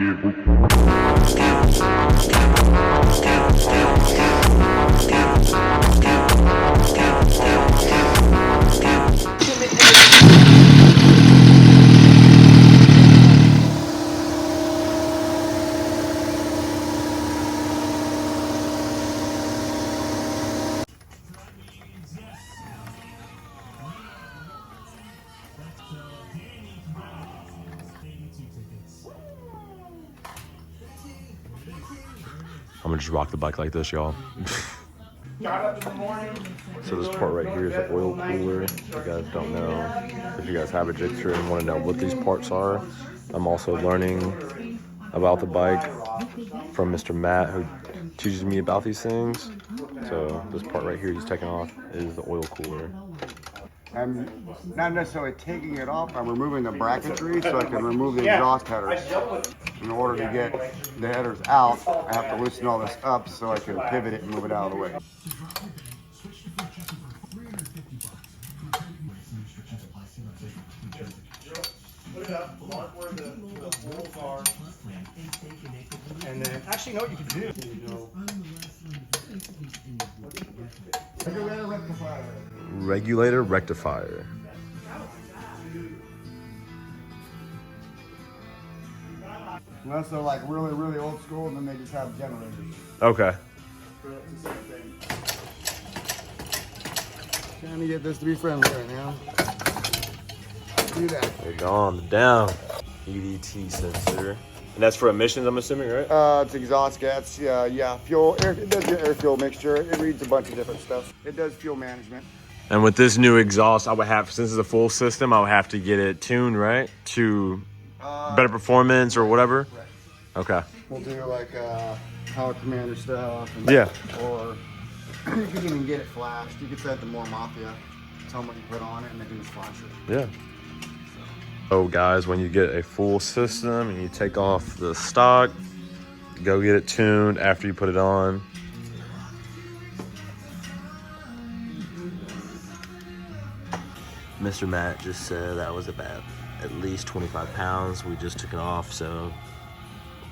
I'm gonna just rock the bike like this, y'all. So this part right here is the oil cooler. If you guys don't know, if you guys have a Gixxer and want to know what these parts are, I'm also learning about the bike from Mr. Matt, who teaches me about these things. So this part right here he's taking off is the oil cooler. I'm not necessarily taking it off, I'm removing the bracketry so I can remove the exhaust headers. In order to get the headers out, I have to loosen all this up so I can pivot it and move it out of the way. Put it up, mark where the holes are. And then, actually, you know what you can do? Regulator rectifier. Regulator rectifier. Unless they're like really, really old school, and then they just have generators. Okay. It's the same thing. Trying to get this to be friendly right now. Do that. They're gone down. EDT sensor. And that's for emissions, I'm assuming, right? It's exhaust gas, yeah, fuel. It does your air fuel mixture. It reads a bunch of different stuff. It does fuel management. And with this new exhaust, I would have, since it's a full system, I would have to get it tuned, right? To better performance or whatever? Right. Okay. We'll do like power commander stuff. And, Yeah. Or you can even get it flashed. You can set it to more Mafia. Tell them what you put on it and they can just flash it. Yeah. Oh, guys, when you get a full system and you take off the stock, go get it tuned after you put it on. Mr. Matt just said that was about at least 25 pounds. We just took it off, so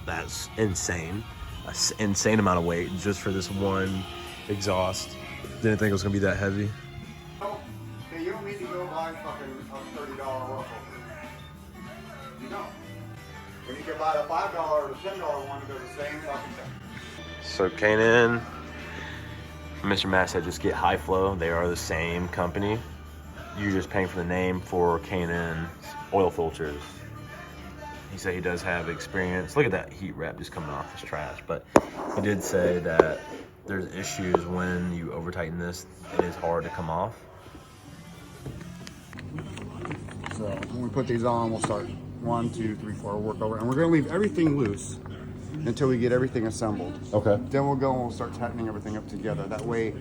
that's insane. An insane amount of weight just for this one exhaust. Didn't think it was gonna be that heavy. Oh, hey, you don't need to go buy fucking a $30 oil filter. You don't. When you can buy a $5 or a $10 one, it does the same fucking thing. So K&N, Mr. Matt said just get High Flow. They are the same company. You're just paying for the name for K&N oil filters. He said he does have experience. Look at that heat wrap just coming off this trash. But he did say that there's issues when you over tighten this. It is hard to come off. So when we put these on, we'll start 1, 2, 3, 4, work over. And we're gonna leave everything loose until we get everything assembled. Okay. Then we'll go and we'll start tightening everything up together. That way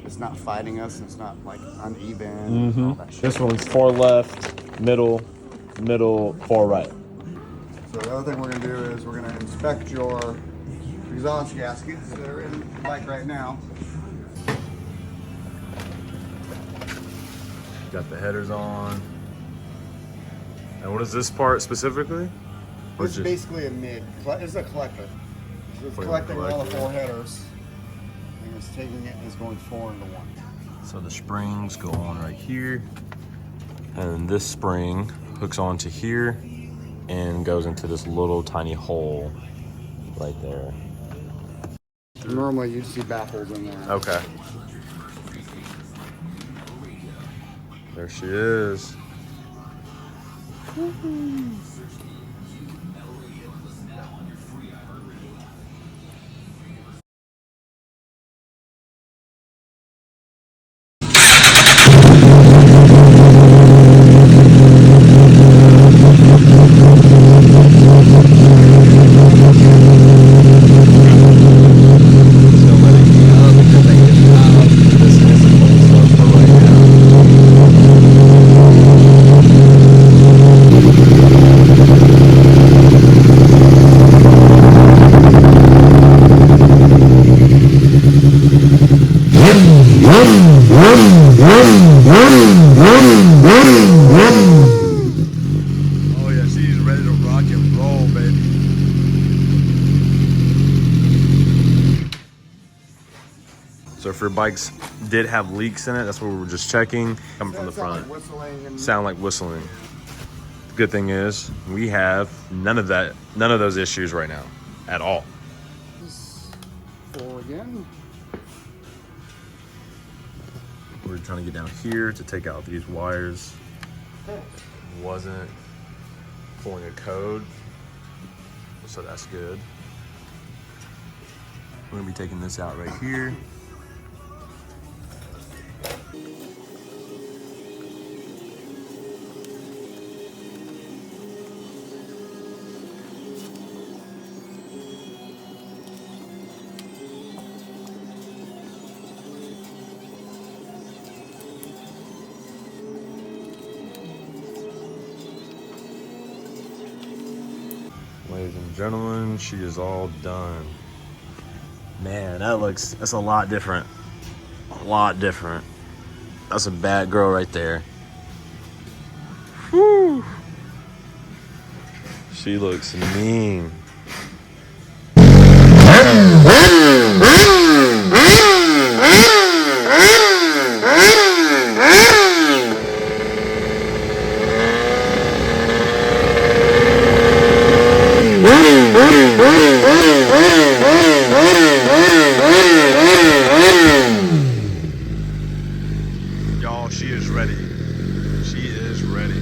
it's not fighting us and it's not like uneven and all that shit. This one's far left, middle, far right. So the other thing we're gonna do is we're gonna inspect your exhaust gaskets that are in the bike right now. Got the headers on. And what is this part specifically? It's basically a mid. It's a collector. So it's For the collecting all the collector. 4 headers. And it's taking it and it's going 4 into 1. So the springs go on right here. And this spring hooks onto here and goes into this little tiny hole right there. Normally you'd see baffles in there. Okay. There she is. So if your bikes did have leaks in it, that's what we were just checking. Coming from the front. Like whistling and Sound like whistling. The good thing is we have none of those issues right now at all. four again. We're trying to get down here to take out these wires. Wasn't pulling a code, so that's good. We're gonna be taking this out right here. Ladies and gentlemen, she is all done. Man, that's a lot different. A lot different. That's a bad girl right there. Whew. She looks mean. Y'all, she is ready. She is ready.